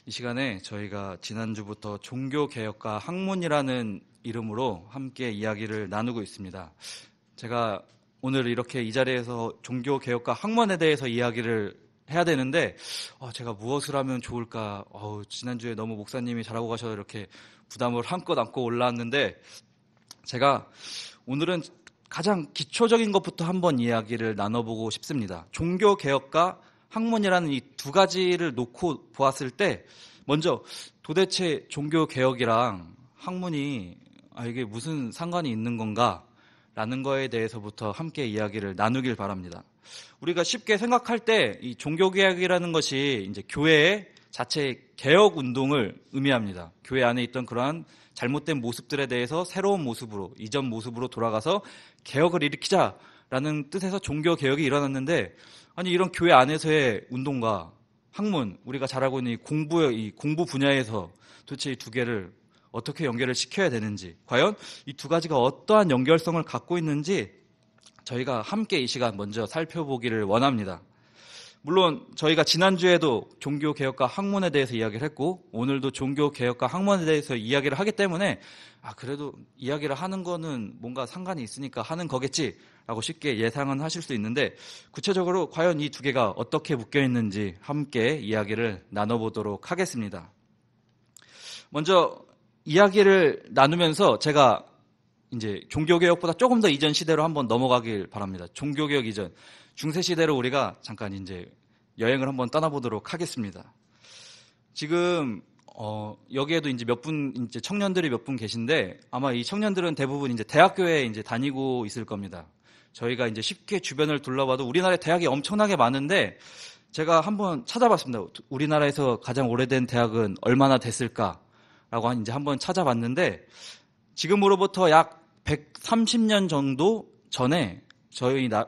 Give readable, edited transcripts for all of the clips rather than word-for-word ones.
이 시간에 저희가 지난주부터 종교개혁과 학문이라는 이름으로 함께 이야기를 나누고 있습니다. 제가 오늘 이렇게 이 자리에서 종교개혁과 학문에 대해서 이야기를 해야 되는데 제가 무엇을 하면 좋을까? 지난주에 너무 목사님이 잘하고 가셔서 이렇게 부담을 한껏 안고 올라왔는데 제가 오늘은 가장 기초적인 것부터 한번 이야기를 나눠보고 싶습니다. 종교개혁과 학문이라는 이 두 가지를 놓고 보았을 때 먼저 도대체 종교개혁이랑 학문이 이게 무슨 상관이 있는 건가? 라는 거에 대해서부터 함께 이야기를 나누길 바랍니다. 우리가 쉽게 생각할 때 이 종교개혁이라는 것이 이제 교회의 자체 개혁 운동을 의미합니다. 교회 안에 있던 그러한 잘못된 모습들에 대해서 새로운 모습으로, 이전 모습으로 돌아가서 개혁을 일으키자라는 뜻에서 종교개혁이 일어났는데, 아니 이런 교회 안에서의 운동과 학문, 우리가 잘 알고 있는 이 공부 분야에서 도대체 이 두 개를 어떻게 연결을 시켜야 되는지, 과연 이 두 가지가 어떠한 연결성을 갖고 있는지 저희가 함께 이 시간 먼저 살펴보기를 원합니다. 물론 저희가 지난주에도 종교개혁과 학문에 대해서 이야기를 했고 오늘도 종교개혁과 학문에 대해서 이야기를 하기 때문에 그래도 이야기를 하는 거는 뭔가 상관이 있으니까 하는 거겠지라고 쉽게 예상은 하실 수 있는데, 구체적으로 과연 이 두 개가 어떻게 묶여 있는지 함께 이야기를 나눠보도록 하겠습니다. 먼저 이야기를 나누면서 제가 이제 종교개혁보다 조금 더 이전 시대로 한번 넘어가길 바랍니다. 종교개혁 이전 중세시대로 우리가 잠깐 이제 여행을 한번 떠나보도록 하겠습니다. 지금 여기에도 이제 이제 청년들이 몇 분 계신데 아마 이 청년들은 대부분 이제 대학교에 이제 다니고 있을 겁니다. 저희가 이제 쉽게 주변을 둘러봐도 우리나라에 대학이 엄청나게 많은데 제가 한번 찾아봤습니다. 우리나라에서 가장 오래된 대학은 얼마나 됐을까라고 이제 한번 찾아봤는데 지금으로부터 약 130년 정도 전에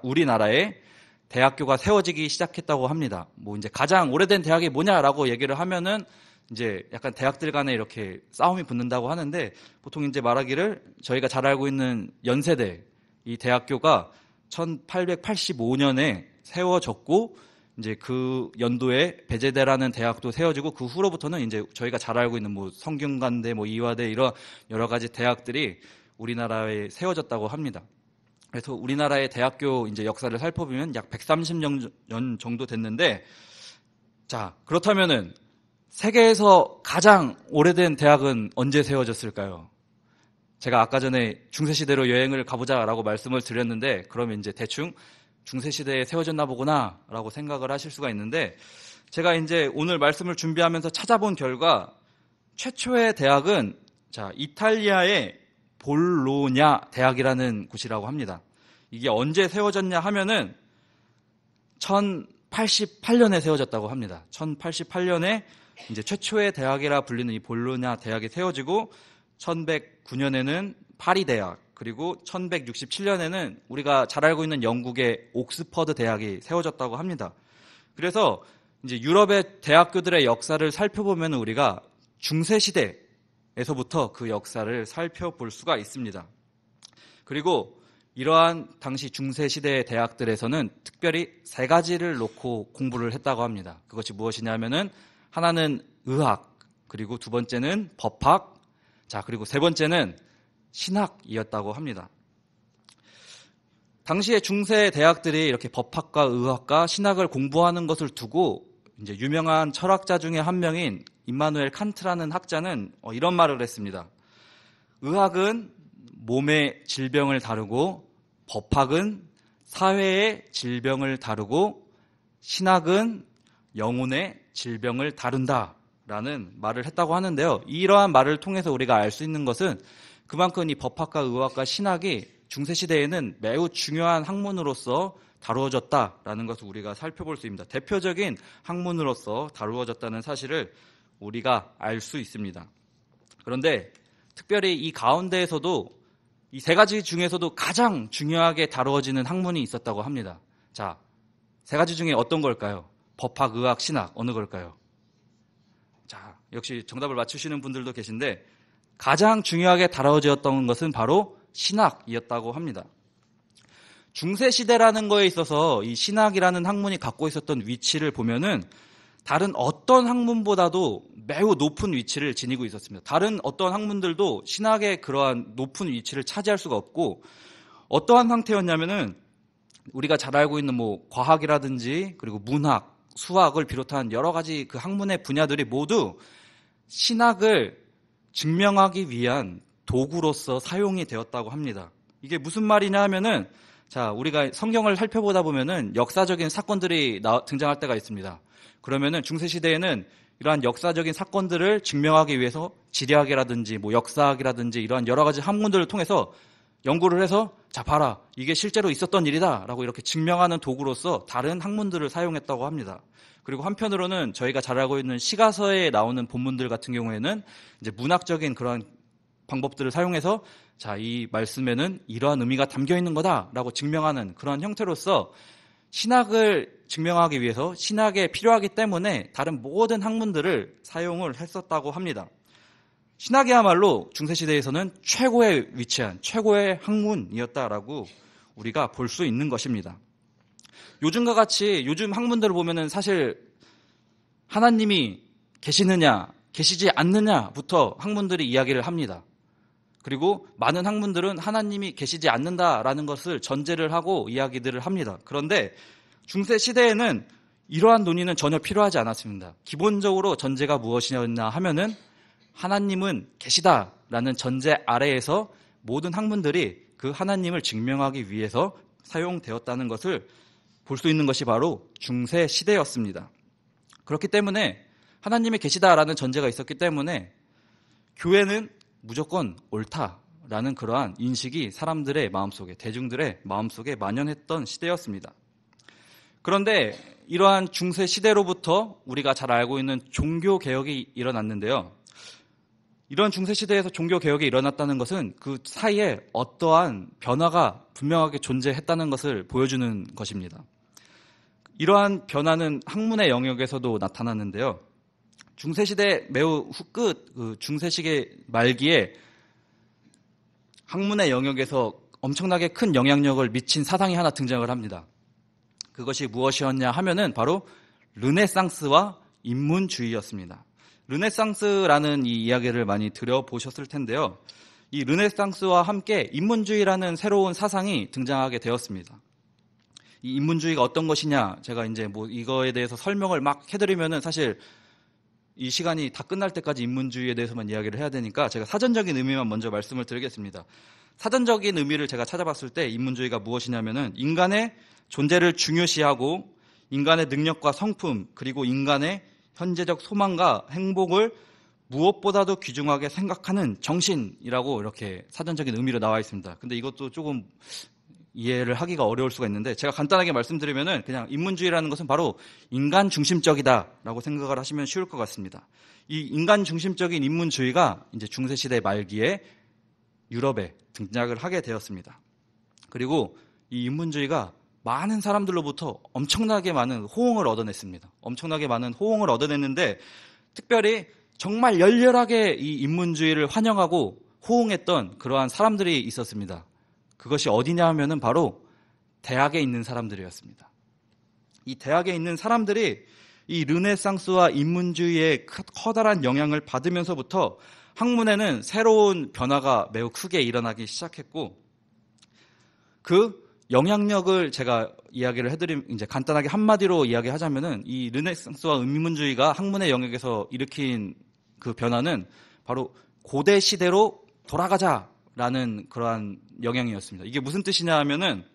우리나라에 대학교가 세워지기 시작했다고 합니다. 이제 가장 오래된 대학이 뭐냐라고 얘기를 하면은 이제 약간 대학들 간에 이렇게 싸움이 붙는다고 하는데, 보통 이제 말하기를 저희가 잘 알고 있는 연세대 이 대학교가 1885년에 세워졌고 이제 그 연도에 배재대라는 대학도 세워지고 그 후로부터는 이제 저희가 잘 알고 있는 성균관대, 이화대 이런 여러 가지 대학들이 우리나라에 세워졌다고 합니다. 그래서 우리나라의 대학교 이제 역사를 살펴보면 약 130년 정도 됐는데, 자, 그렇다면은 세계에서 가장 오래된 대학은 언제 세워졌을까요? 제가 아까 전에 중세시대로 여행을 가보자라고 말씀을 드렸는데, 그러면 이제 대충 중세시대에 세워졌나 보구나 라고 생각을 하실 수가 있는데, 제가 이제 오늘 말씀을 준비하면서 찾아본 결과 최초의 대학은 이탈리아의 볼로냐 대학이라는 곳이라고 합니다. 이게 언제 세워졌냐 하면은 1088년에 세워졌다고 합니다. 1088년에 이제 최초의 대학이라 불리는 이 볼로냐 대학이 세워지고 1109년에는 파리 대학, 그리고 1167년에는 우리가 잘 알고 있는 영국의 옥스퍼드 대학이 세워졌다고 합니다. 그래서 이제 유럽의 대학교들의 역사를 살펴보면 우리가 중세시대에서부터 그 역사를 살펴볼 수가 있습니다. 그리고 이러한 당시 중세시대의 대학들에서는 특별히 세 가지를 놓고 공부를 했다고 합니다. 그것이 무엇이냐면은 하나는 의학, 그리고 두 번째는 법학, 그리고 세 번째는 신학이었다고 합니다. 당시의 중세 대학들이 이렇게 법학과 의학과 신학을 공부하는 것을 두고 이제 유명한 철학자 중에 한 명인 임마누엘 칸트라는 학자는 이런 말을 했습니다. 의학은 몸의 질병을 다루고 법학은 사회의 질병을 다루고 신학은 영혼의 질병을 다룬다라는 말을 했다고 하는데요. 이러한 말을 통해서 우리가 알 수 있는 것은 그만큼 이 법학과 의학과 신학이 중세시대에는 매우 중요한 학문으로서 다루어졌다라는 것을 우리가 살펴볼 수 있습니다. 대표적인 학문으로서 다루어졌다는 사실을 우리가 알 수 있습니다. 그런데 특별히 이 가운데에서도 이 세 가지 중에서도 가장 중요하게 다루어지는 학문이 있었다고 합니다. 자, 세 가지 중에 어떤 걸까요? 법학, 의학, 신학 어느 걸까요? 자, 역시 정답을 맞추시는 분들도 계신데 가장 중요하게 다뤄졌던 것은 바로 신학이었다고 합니다. 중세시대라는 거에 있어서 이 신학이라는 학문이 갖고 있었던 위치를 보면은 다른 어떤 학문보다도 매우 높은 위치를 지니고 있었습니다. 다른 어떤 학문들도 신학의 그러한 높은 위치를 차지할 수가 없고, 어떠한 상태였냐면은 우리가 잘 알고 있는 뭐 과학이라든지 그리고 문학, 수학을 비롯한 여러 가지 그 학문의 분야들이 모두 신학을 증명하기 위한 도구로서 사용이 되었다고 합니다. 이게 무슨 말이냐 하면은, 자, 우리가 성경을 살펴보다 보면은 역사적인 사건들이 등장할 때가 있습니다. 그러면은 중세시대에는 이러한 역사적인 사건들을 증명하기 위해서 지리학이라든지 뭐 역사학이라든지 이러한 여러 가지 학문들을 통해서 연구를 해서, 자, 봐라, 이게 실제로 있었던 일이다 라고 이렇게 증명하는 도구로서 다른 학문들을 사용했다고 합니다. 그리고 한편으로는 저희가 잘 알고 있는 시가서에 나오는 본문들 같은 경우에는 이제 문학적인 그런 방법들을 사용해서, 자, 이 말씀에는 이러한 의미가 담겨 있는 거다라고 증명하는 그런 형태로서 신학을 증명하기 위해서, 신학에 필요하기 때문에 다른 모든 학문들을 사용을 했었다고 합니다. 신학이야말로 중세시대에서는 최고에 위치한 최고의 학문이었다라고 우리가 볼 수 있는 것입니다. 요즘과 같이 요즘 학문들을 보면은 사실 하나님이 계시느냐 계시지 않느냐부터 학문들이 이야기를 합니다. 그리고 많은 학문들은 하나님이 계시지 않는다라는 것을 전제를 하고 이야기들을 합니다. 그런데 중세시대에는 이러한 논의는 전혀 필요하지 않았습니다. 기본적으로 전제가 무엇이었냐 하면은 하나님은 계시다라는 전제 아래에서 모든 학문들이 그 하나님을 증명하기 위해서 사용되었다는 것을 볼 수 있는 것이 바로 중세시대였습니다. 그렇기 때문에 하나님이 계시다라는 전제가 있었기 때문에 교회는 무조건 옳다라는 그러한 인식이 사람들의 마음속에, 대중들의 마음속에 만연했던 시대였습니다. 그런데 이러한 중세시대로부터 우리가 잘 알고 있는 종교개혁이 일어났는데요. 이런 중세시대에서 종교개혁이 일어났다는 것은 그 사이에 어떠한 변화가 분명하게 존재했다는 것을 보여주는 것입니다. 이러한 변화는 학문의 영역에서도 나타났는데요. 중세시대 매우 후끝, 중세시대 말기에 학문의 영역에서 엄청나게 큰 영향력을 미친 사상이 하나 등장을 합니다. 그것이 무엇이었냐 하면은 바로 르네상스와 인문주의였습니다. 르네상스라는 이 이야기를 많이 들어보셨을 텐데요. 이 르네상스와 함께 인문주의라는 새로운 사상이 등장하게 되었습니다. 이 인문주의가 어떤 것이냐, 제가 이제 뭐 이거에 대해서 설명을 막 해드리면은 사실 이 시간이 다 끝날 때까지 인문주의에 대해서만 이야기를 해야 되니까 제가 사전적인 의미만 먼저 말씀을 드리겠습니다. 사전적인 의미를 제가 찾아봤을 때 인문주의가 무엇이냐면은 인간의 존재를 중요시하고 인간의 능력과 성품 그리고 인간의 현재적 소망과 행복을 무엇보다도 귀중하게 생각하는 정신이라고 이렇게 사전적인 의미로 나와 있습니다. 근데 이것도 조금 이해를 하기가 어려울 수가 있는데 제가 간단하게 말씀드리면은 그냥 인문주의라는 것은 바로 인간 중심적이다라고 생각을 하시면 쉬울 것 같습니다. 이 인간 중심적인 인문주의가 이제 중세시대 말기에 유럽에 등장을 하게 되었습니다. 그리고 이 인문주의가 많은 사람들로부터 엄청나게 많은 호응을 얻어냈습니다. 엄청나게 많은 호응을 얻어냈는데 특별히 정말 열렬하게 이 인문주의를 환영하고 호응했던 그러한 사람들이 있었습니다. 그것이 어디냐 하면은 바로 대학에 있는 사람들이었습니다. 이 대학에 있는 사람들이 이 르네상스와 인문주의의 커다란 영향을 받으면서부터 학문에는 새로운 변화가 매우 크게 일어나기 시작했고 그 영향력을 제가 이야기를 이제 간단하게 한마디로 이야기하자면은 이 르네상스와 인문주의가 학문의 영역에서 일으킨 그 변화는 바로 고대 시대로 돌아가자라는 그러한 영향이었습니다. 이게 무슨 뜻이냐 하면은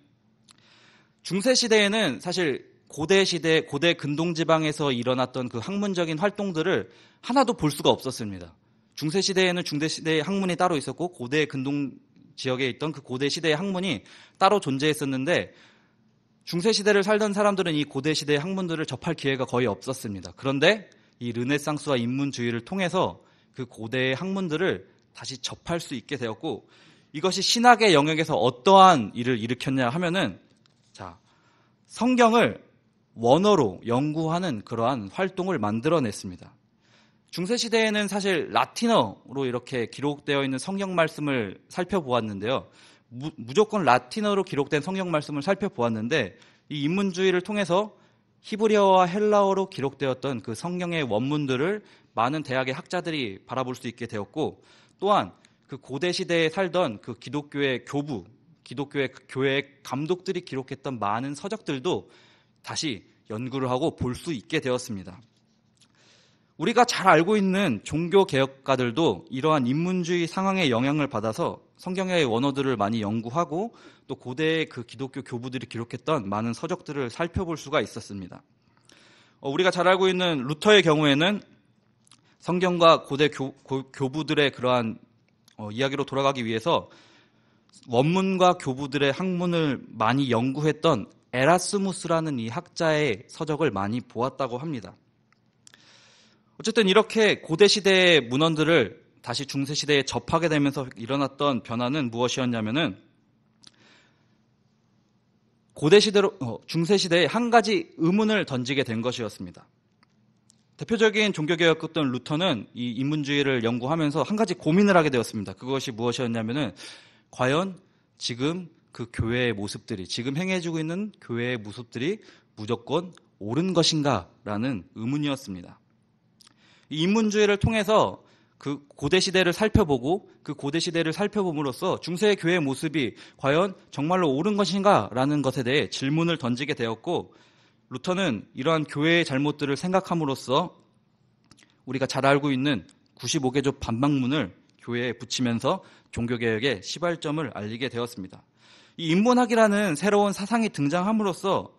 중세 시대에는 사실 고대 시대, 고대 근동 지방에서 일어났던 그 학문적인 활동들을 하나도 볼 수가 없었습니다. 중세 시대에는 중세 시대의 학문이 따로 있었고 고대 근동 지역에 있던 그 고대 시대의 학문이 따로 존재했었는데 중세 시대를 살던 사람들은 이 고대 시대의 학문들을 접할 기회가 거의 없었습니다. 그런데 이 르네상스와 인문주의를 통해서 그 고대의 학문들을 다시 접할 수 있게 되었고 이것이 신학의 영역에서 어떠한 일을 일으켰냐 하면은 자, 성경을 원어로 연구하는 그러한 활동을 만들어냈습니다. 중세시대에는 사실 라틴어로 이렇게 기록되어 있는 성경 말씀을 살펴보았는데요. 무조건 라틴어로 기록된 성경 말씀을 살펴보았는데 이 인문주의를 통해서 히브리어와 헬라어로 기록되었던 그 성경의 원문들을 많은 대학의 학자들이 바라볼 수 있게 되었고, 또한 그 고대 시대에 살던 그 기독교의 교부, 기독교의 교회 감독들이 기록했던 많은 서적들도 다시 연구를 하고 볼 수 있게 되었습니다. 우리가 잘 알고 있는 종교 개혁가들도 이러한 인문주의 상황의 영향을 받아서 성경의 원어들을 많이 연구하고 또 고대의 그 기독교 교부들이 기록했던 많은 서적들을 살펴볼 수가 있었습니다. 우리가 잘 알고 있는 루터의 경우에는 성경과 고대 교부들의 그러한 이야기로 돌아가기 위해서 원문과 교부들의 학문을 많이 연구했던 에라스무스라는 이 학자의 서적을 많이 보았다고 합니다. 어쨌든 이렇게 고대 시대의 문헌들을 다시 중세 시대에 접하게 되면서 일어났던 변화는 무엇이었냐면은 고대 시대로 중세 시대에 한 가지 의문을 던지게 된 것이었습니다. 대표적인 종교개혁가였던 루터는 이 인문주의를 연구하면서 한 가지 고민을 하게 되었습니다. 그것이 무엇이었냐면은 과연 지금 그 교회의 모습들이, 지금 행해지고 있는 교회의 모습들이 무조건 옳은 것인가라는 의문이었습니다. 이 인문주의를 통해서 그 고대 시대를 살펴보고 그 고대 시대를 살펴봄으로써 중세의 교회의 모습이 과연 정말로 옳은 것인가라는 것에 대해 질문을 던지게 되었고, 루터는 이러한 교회의 잘못들을 생각함으로써 우리가 잘 알고 있는 95개조 반박문을 교회에 붙이면서 종교개혁의 시발점을 알리게 되었습니다. 이 인문학이라는 새로운 사상이 등장함으로써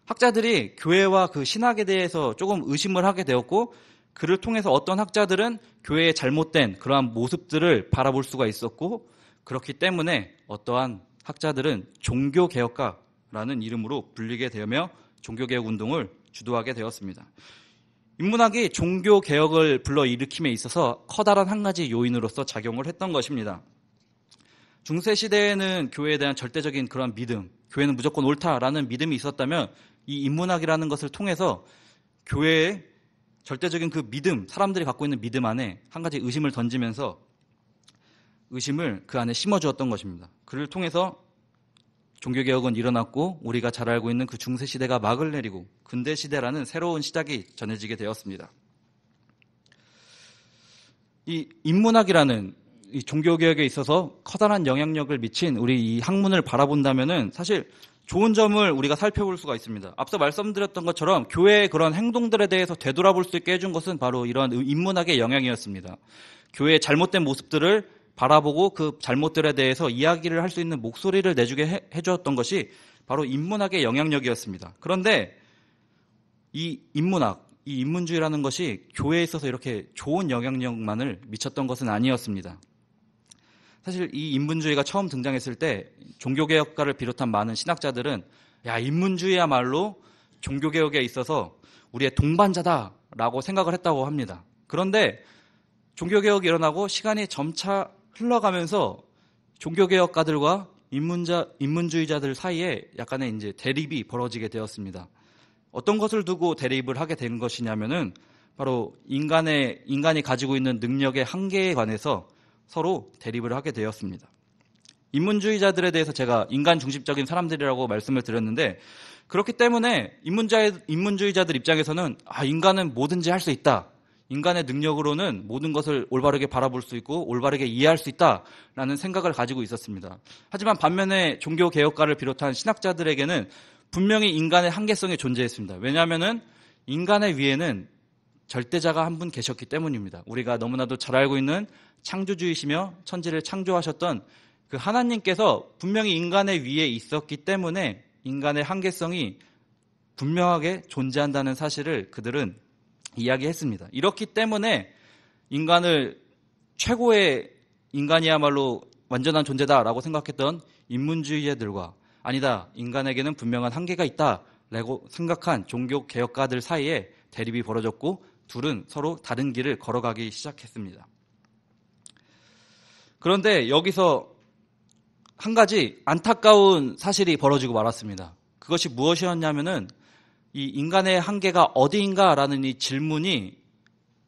학자들이 교회와 그 신학에 대해서 조금 의심을 하게 되었고, 그를 통해서 어떤 학자들은 교회의 잘못된 그러한 모습들을 바라볼 수가 있었고, 그렇기 때문에 어떠한 학자들은 종교개혁가라는 이름으로 불리게 되며 종교개혁 운동을 주도하게 되었습니다. 인문학이 종교개혁을 불러일으킴에 있어서 커다란 한 가지 요인으로서 작용을 했던 것입니다. 중세시대에는 교회에 대한 절대적인 그런 믿음, 교회는 무조건 옳다라는 믿음이 있었다면 이 인문학이라는 것을 통해서 교회의 절대적인 그 믿음, 사람들이 갖고 있는 믿음 안에 한 가지 의심을 던지면서 의심을 그 안에 심어주었던 것입니다. 그를 통해서 종교개혁은 일어났고 우리가 잘 알고 있는 그 중세시대가 막을 내리고 근대시대라는 새로운 시작이 전해지게 되었습니다. 이 인문학이라는 이 종교개혁에 있어서 커다란 영향력을 미친 우리 이 학문을 바라본다면은 사실 좋은 점을 우리가 살펴볼 수가 있습니다. 앞서 말씀드렸던 것처럼 교회의 그런 행동들에 대해서 되돌아볼 수 있게 해준 것은 바로 이러한 인문학의 영향이었습니다. 교회의 잘못된 모습들을 바라보고 그 잘못들에 대해서 이야기를 할 수 있는 목소리를 내주게 해주었던 것이 바로 인문학의 영향력이었습니다. 그런데 이 인문학, 이 인문주의라는 것이 교회에 있어서 이렇게 좋은 영향력만을 미쳤던 것은 아니었습니다. 사실 이 인문주의가 처음 등장했을 때 종교개혁가를 비롯한 많은 신학자들은 야, 인문주의야말로 종교개혁에 있어서 우리의 동반자다라고 생각을 했다고 합니다. 그런데 종교개혁이 일어나고 시간이 점차 흘러가면서 종교개혁가들과 인문주의자들 사이에 약간의 이제 대립이 벌어지게 되었습니다. 어떤 것을 두고 대립을 하게 된 것이냐면은 바로 인간이 가지고 있는 능력의 한계에 관해서 서로 대립을 하게 되었습니다. 인문주의자들에 대해서 제가 인간 중심적인 사람들이라고 말씀을 드렸는데, 그렇기 때문에 인문주의자들 입장에서는 인간은 뭐든지 할 수 있다. 인간의 능력으로는 모든 것을 올바르게 바라볼 수 있고 올바르게 이해할 수 있다라는 생각을 가지고 있었습니다. 하지만 반면에 종교개혁가를 비롯한 신학자들에게는 분명히 인간의 한계성이 존재했습니다. 왜냐하면은 인간의 위에는 절대자가 한 분 계셨기 때문입니다. 우리가 너무나도 잘 알고 있는 창조주이시며 천지를 창조하셨던 그 하나님께서 분명히 인간의 위에 있었기 때문에 인간의 한계성이 분명하게 존재한다는 사실을 그들은 이야기했습니다. 이렇기 때문에 인간을 최고의 인간이야말로 완전한 존재다라고 생각했던 인문주의자들과 아니다, 인간에게는 분명한 한계가 있다라고 생각한 종교개혁가들 사이에 대립이 벌어졌고 둘은 서로 다른 길을 걸어가기 시작했습니다. 그런데 여기서 한 가지 안타까운 사실이 벌어지고 말았습니다. 그것이 무엇이었냐면은 이 인간의 한계가 어디인가라는 이 질문이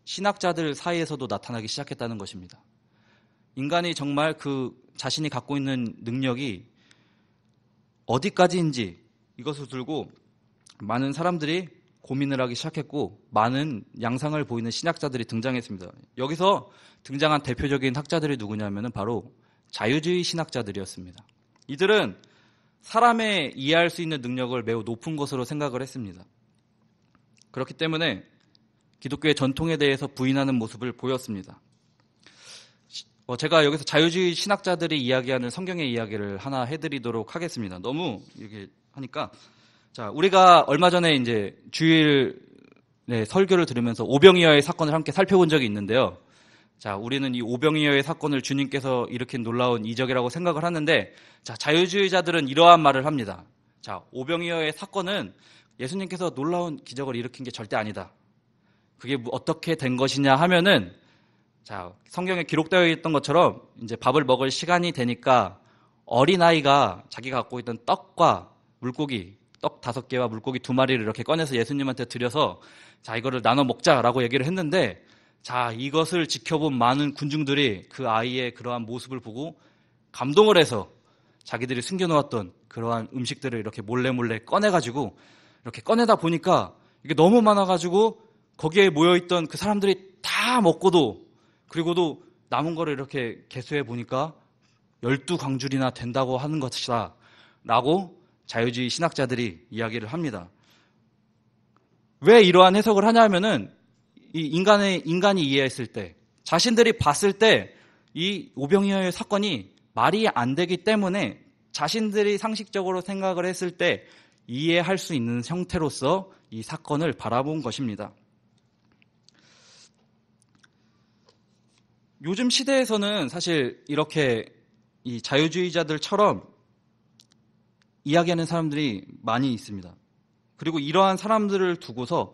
신학자들 사이에서도 나타나기 시작했다는 것입니다. 인간이 정말 그 자신이 갖고 있는 능력이 어디까지인지 이것을 들고 많은 사람들이 고민을 하기 시작했고 많은 양상을 보이는 신학자들이 등장했습니다. 여기서 등장한 대표적인 학자들이 누구냐면 바로 자유주의 신학자들이었습니다. 이들은 사람의 이해할 수 있는 능력을 매우 높은 것으로 생각을 했습니다. 그렇기 때문에 기독교의 전통에 대해서 부인하는 모습을 보였습니다. 제가 여기서 자유주의 신학자들이 이야기하는 성경의 이야기를 하나 해드리도록 하겠습니다. 너무 이렇게 하니까. 자, 우리가 얼마 전에 이제 주일 설교를 들으면서 오병이어의 사건을 함께 살펴본 적이 있는데요. 자, 우리는 이 오병이어의 사건을 주님께서 일으킨 놀라운 이적이라고 생각을 하는데, 자, 자유주의자들은 이러한 말을 합니다. 자, 오병이어의 사건은 예수님께서 놀라운 기적을 일으킨 게 절대 아니다. 그게 어떻게 된 것이냐 하면은, 자, 성경에 기록되어 있던 것처럼 이제 밥을 먹을 시간이 되니까 어린아이가 자기가 갖고 있던 떡과 물고기, 떡 5개와 물고기 2마리를 이렇게 꺼내서 예수님한테 드려서 자, 이거를 나눠 먹자라고 얘기를 했는데, 자, 이것을 지켜본 많은 군중들이 그 아이의 그러한 모습을 보고 감동을 해서 자기들이 숨겨놓았던 그러한 음식들을 이렇게 몰래 꺼내가지고 이렇게 꺼내다 보니까 이게 너무 많아가지고 거기에 모여있던 그 사람들이 다 먹고도, 그리고도 남은 거를 이렇게 계수해 보니까 12광줄이나 된다고 하는 것이다 라고 자유주의 신학자들이 이야기를 합니다. 왜 이러한 해석을 하냐면은 이 인간이 이해했을 때, 자신들이 봤을 때 이 오병이어의 사건이 말이 안 되기 때문에 자신들이 상식적으로 생각을 했을 때 이해할 수 있는 형태로서 이 사건을 바라본 것입니다. 요즘 시대에서는 사실 이렇게 이 자유주의자들처럼 이야기하는 사람들이 많이 있습니다. 그리고 이러한 사람들을 두고서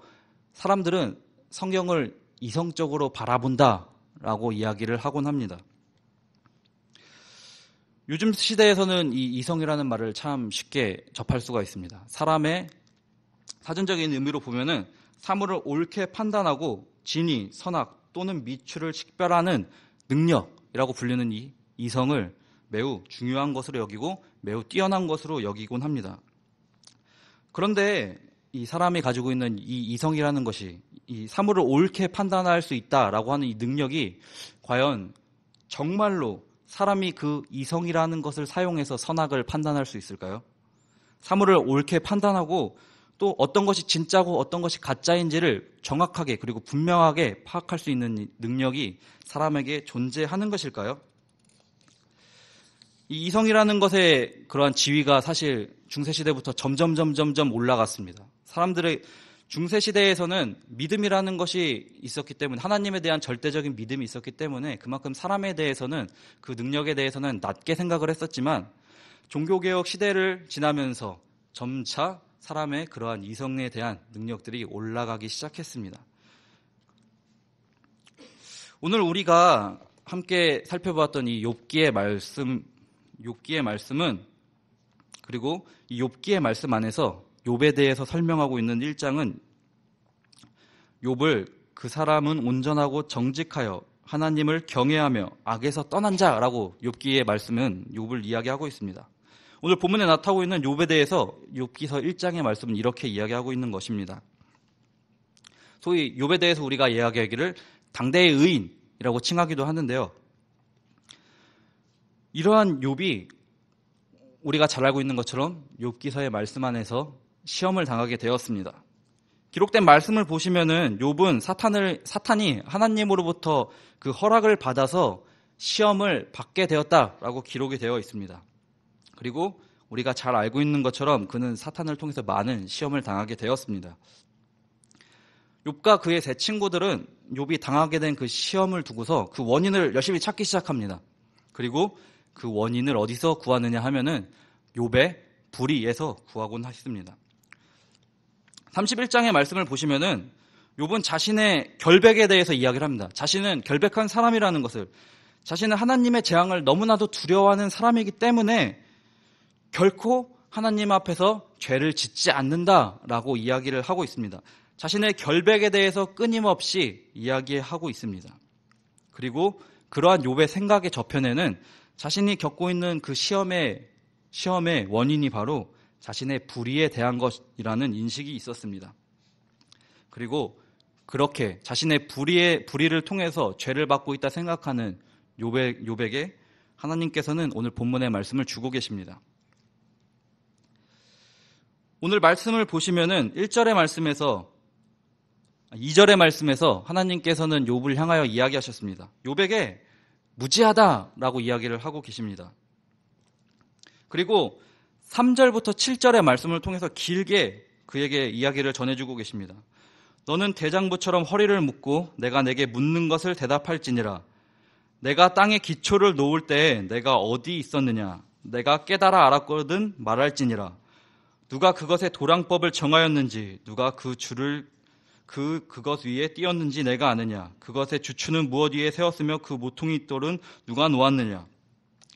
사람들은 성경을 이성적으로 바라본다라고 이야기를 하곤 합니다. 요즘 시대에서는 이 이성이라는 말을 참 쉽게 접할 수가 있습니다. 사람의 사전적인 의미로 보면은 사물을 옳게 판단하고 진위, 선악 또는 미추를 식별하는 능력이라고 불리는 이 이성을 매우 중요한 것으로 여기고 매우 뛰어난 것으로 여기곤 합니다. 그런데 이 사람이 가지고 있는 이 이성이라는 것이 이 사물을 옳게 판단할 수 있다라고 하는 이 능력이 과연 정말로 사람이 그 이성이라는 것을 사용해서 선악을 판단할 수 있을까요? 사물을 옳게 판단하고 또 어떤 것이 진짜고 어떤 것이 가짜인지를 정확하게 그리고 분명하게 파악할 수 있는 능력이 사람에게 존재하는 것일까요? 이 이성이라는 것의 그러한 지위가 사실 중세시대부터 점점 올라갔습니다. 사람들의 중세시대에서는 믿음이라는 것이 있었기 때문에, 하나님에 대한 절대적인 믿음이 있었기 때문에 그만큼 사람에 대해서는, 그 능력에 대해서는 낮게 생각을 했었지만, 종교개혁 시대를 지나면서 점차 사람의 그러한 이성에 대한 능력들이 올라가기 시작했습니다. 오늘 우리가 함께 살펴보았던 이 욥기의 말씀은, 그리고 이 욥기의 말씀 안에서 욥에 대해서 설명하고 있는 1장은 욥을 그 사람은 온전하고 정직하여 하나님을 경외하며 악에서 떠난 자라고 욥기의 말씀은 욥을 이야기하고 있습니다. 오늘 본문에 나타나고 있는 욥에 대해서 욥기서 1장의 말씀은 이렇게 이야기하고 있는 것입니다. 소위 욥에 대해서 우리가 이야기하기를 당대의 의인이라고 칭하기도 하는데요. 이러한 욥이 우리가 잘 알고 있는 것처럼 욥기서의 말씀 안에서 시험을 당하게 되었습니다. 기록된 말씀을 보시면은 욥은 사탄이 하나님으로부터 그 허락을 받아서 시험을 받게 되었다라고 기록이 되어 있습니다. 그리고 우리가 잘 알고 있는 것처럼 그는 사탄을 통해서 많은 시험을 당하게 되었습니다. 욥과 그의 세 친구들은 욥이 당하게 된 그 시험을 두고서 그 원인을 열심히 찾기 시작합니다. 그리고 그 원인을 어디서 구하느냐 하면은 욥의 불의에서 구하곤 했습니다. 31장의 말씀을 보시면은 욥은 자신의 결백에 대해서 이야기를 합니다. 자신은 결백한 사람이라는 것을, 자신은 하나님의 재앙을 너무나도 두려워하는 사람이기 때문에 결코 하나님 앞에서 죄를 짓지 않는다라고 이야기를 하고 있습니다. 자신의 결백에 대해서 끊임없이 이야기하고 있습니다. 그리고 그러한 욥의 생각의 저편에는 자신이 겪고 있는 그 시험의 원인이 바로 자신의 불의에 대한 것이라는 인식이 있었습니다. 그리고 그렇게 자신의 불의를 통해서 죄를 받고 있다 생각하는 욥에게 하나님께서는 오늘 본문의 말씀을 주고 계십니다. 오늘 말씀을 보시면은 2절의 말씀에서 하나님께서는 욥을 향하여 이야기하셨습니다. 욥에게 무지하다라고 이야기를 하고 계십니다. 그리고 3절부터 7절의 말씀을 통해서 길게 그에게 이야기를 전해주고 계십니다. 너는 대장부처럼 허리를 묶고 내가 내게 묻는 것을 대답할지니라. 내가 땅에 기초를 놓을 때에 내가 어디 있었느냐. 내가 깨달아 알았거든 말할지니라. 누가 그것의 도랑법을 정하였는지, 누가 그 줄을 그것 위에 띄었는지 내가 아느냐. 그것의 주추는 무엇 위에 세웠으며 그 모퉁이 돌은 누가 놓았느냐.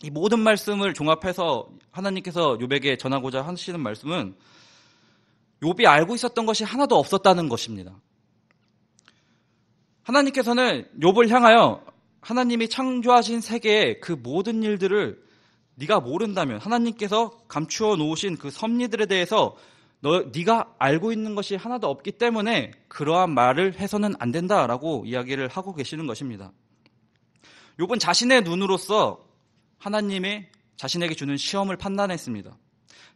이 모든 말씀을 종합해서 하나님께서 욥에게 전하고자 하시는 말씀은 욥이 알고 있었던 것이 하나도 없었다는 것입니다. 하나님께서는 욥을 향하여 하나님이 창조하신 세계의 그 모든 일들을 네가 모른다면, 하나님께서 감추어 놓으신 그 섭리들에 대해서 네가 알고 있는 것이 하나도 없기 때문에 그러한 말을 해서는 안 된다라고 이야기를 하고 계시는 것입니다. 욥은 자신의 눈으로서 하나님의 자신에게 주는 시험을 판단했습니다.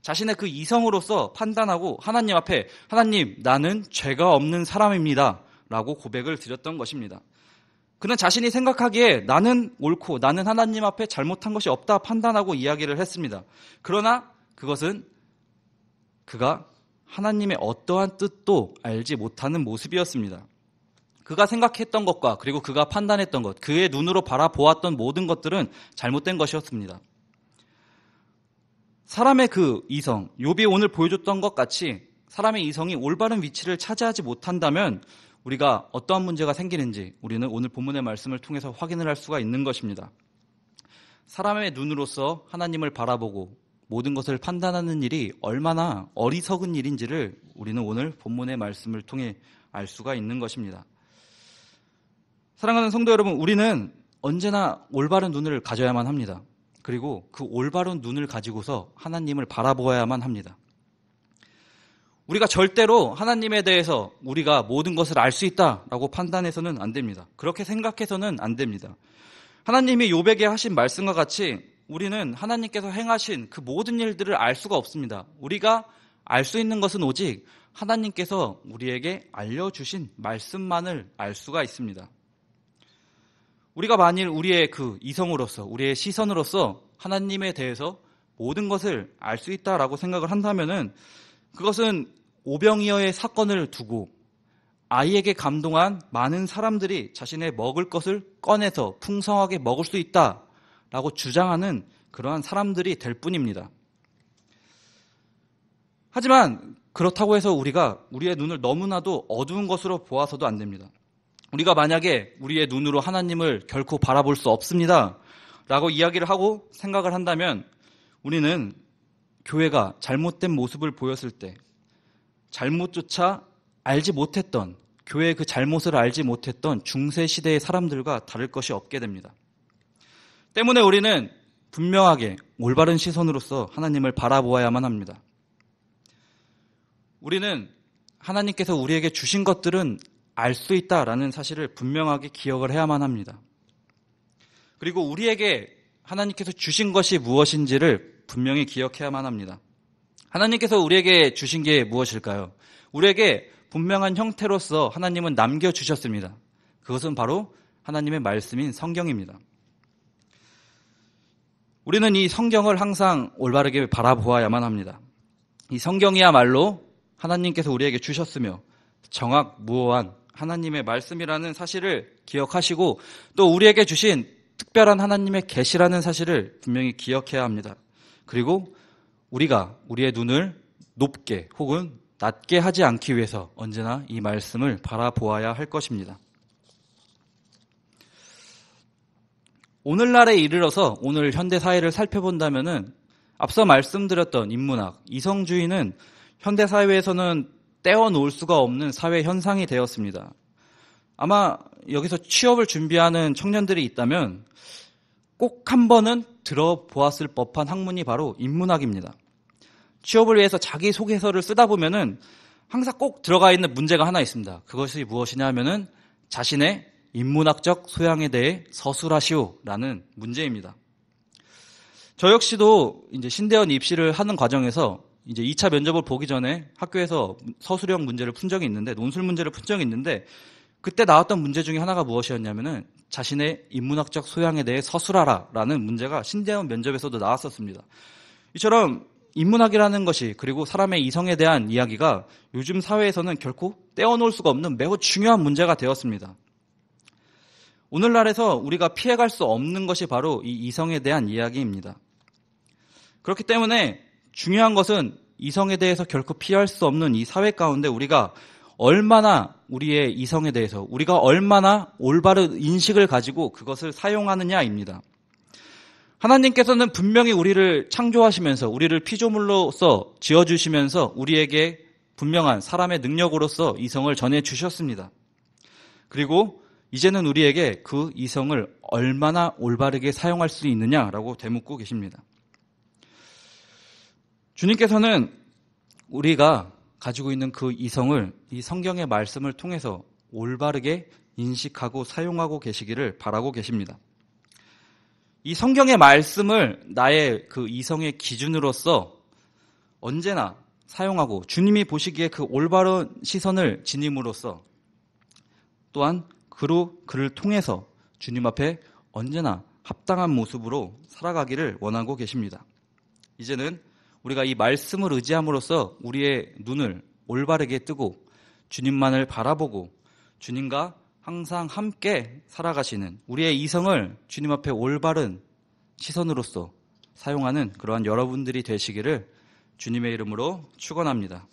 자신의 그 이성으로서 판단하고 하나님 앞에 하나님, 나는 죄가 없는 사람입니다 라고 고백을 드렸던 것입니다. 그는 자신이 생각하기에 나는 옳고 나는 하나님 앞에 잘못한 것이 없다 판단하고 이야기를 했습니다. 그러나 그것은 그가 하나님의 어떠한 뜻도 알지 못하는 모습이었습니다. 그가 생각했던 것과 그리고 그가 판단했던 것, 그의 눈으로 바라보았던 모든 것들은 잘못된 것이었습니다. 사람의 그 이성, 욥이 오늘 보여줬던 것 같이 사람의 이성이 올바른 위치를 차지하지 못한다면 우리가 어떠한 문제가 생기는지 우리는 오늘 본문의 말씀을 통해서 확인을 할 수가 있는 것입니다. 사람의 눈으로서 하나님을 바라보고 모든 것을 판단하는 일이 얼마나 어리석은 일인지를 우리는 오늘 본문의 말씀을 통해 알 수가 있는 것입니다. 사랑하는 성도 여러분, 우리는 언제나 올바른 눈을 가져야만 합니다. 그리고 그 올바른 눈을 가지고서 하나님을 바라보아야만 합니다. 우리가 절대로 하나님에 대해서 우리가 모든 것을 알 수 있다라고 판단해서는 안 됩니다. 그렇게 생각해서는 안 됩니다. 하나님이 욥에게 하신 말씀과 같이 우리는 하나님께서 행하신 그 모든 일들을 알 수가 없습니다. 우리가 알 수 있는 것은 오직 하나님께서 우리에게 알려주신 말씀만을 알 수가 있습니다. 우리가 만일 우리의 그 이성으로서, 우리의 시선으로서 하나님에 대해서 모든 것을 알 수 있다라고 생각을 한다면은 그것은 오병이어의 사건을 두고 아이에게 감동한 많은 사람들이 자신의 먹을 것을 꺼내서 풍성하게 먹을 수 있다라고 주장하는 그러한 사람들이 될 뿐입니다. 하지만 그렇다고 해서 우리가 우리의 눈을 너무나도 어두운 것으로 보아서도 안 됩니다. 우리가 만약에 우리의 눈으로 하나님을 결코 바라볼 수 없습니다 라고 이야기를 하고 생각을 한다면 우리는 교회가 잘못된 모습을 보였을 때 잘못조차 알지 못했던, 교회의 그 잘못을 알지 못했던 중세시대의 사람들과 다를 것이 없게 됩니다. 때문에 우리는 분명하게 올바른 시선으로서 하나님을 바라보아야만 합니다. 우리는 하나님께서 우리에게 주신 것들은 알 수 있다라는 사실을 분명하게 기억을 해야만 합니다. 그리고 우리에게 하나님께서 주신 것이 무엇인지를 분명히 기억해야만 합니다. 하나님께서 우리에게 주신 게 무엇일까요? 우리에게 분명한 형태로서 하나님은 남겨주셨습니다. 그것은 바로 하나님의 말씀인 성경입니다. 우리는 이 성경을 항상 올바르게 바라보아야만 합니다. 이 성경이야말로 하나님께서 우리에게 주셨으며 정확무오한 하나님의 말씀이라는 사실을 기억하시고 또 우리에게 주신 특별한 하나님의 계시라는 사실을 분명히 기억해야 합니다. 그리고 우리가 우리의 눈을 높게 혹은 낮게 하지 않기 위해서 언제나 이 말씀을 바라보아야 할 것입니다. 오늘날에 이르러서 오늘 현대 사회를 살펴본다면은 앞서 말씀드렸던 인문학, 이성주의는 현대 사회에서는 떼어놓을 수가 없는 사회 현상이 되었습니다. 아마 여기서 취업을 준비하는 청년들이 있다면 꼭 한 번은 들어보았을 법한 학문이 바로 인문학입니다. 취업을 위해서 자기소개서를 쓰다 보면은 항상 꼭 들어가 있는 문제가 하나 있습니다. 그것이 무엇이냐 하면은 자신의 인문학적 소양에 대해 서술하시오라는 문제입니다. 저 역시도 이제 신대원 입시를 하는 과정에서 이제 2차 면접을 보기 전에 학교에서 서술형 문제를 푼 적이 있는데, 논술 문제를 푼 적이 있는데, 그때 나왔던 문제 중에 하나가 무엇이었냐면은 자신의 인문학적 소양에 대해 서술하라라는 문제가 신대원 면접에서도 나왔었습니다. 이처럼 인문학이라는 것이, 그리고 사람의 이성에 대한 이야기가 요즘 사회에서는 결코 떼어놓을 수가 없는 매우 중요한 문제가 되었습니다. 오늘날에서 우리가 피해갈 수 없는 것이 바로 이 이성에 대한 이야기입니다. 그렇기 때문에 중요한 것은 이성에 대해서 결코 피할 수 없는 이 사회 가운데 우리가 얼마나 우리의 이성에 대해서, 우리가 얼마나 올바른 인식을 가지고 그것을 사용하느냐입니다. 하나님께서는 분명히 우리를 창조하시면서, 우리를 피조물로서 지어주시면서 우리에게 분명한 사람의 능력으로서 이성을 전해주셨습니다. 그리고 이제는 우리에게 그 이성을 얼마나 올바르게 사용할 수 있느냐라고 되묻고 계십니다. 주님께서는 우리가 가지고 있는 그 이성을 이 성경의 말씀을 통해서 올바르게 인식하고 사용하고 계시기를 바라고 계십니다. 이 성경의 말씀을 나의 그 이성의 기준으로서 언제나 사용하고 주님이 보시기에 그 올바른 시선을 지님으로써 또한 그를 통해서 주님 앞에 언제나 합당한 모습으로 살아가기를 원하고 계십니다. 이제는 우리가 이 말씀을 의지함으로써 우리의 눈을 올바르게 뜨고 주님만을 바라보고 주님과 항상 함께 살아가시는, 우리의 이성을 주님 앞에 올바른 시선으로서 사용하는 그러한 여러분들이 되시기를 주님의 이름으로 축원합니다.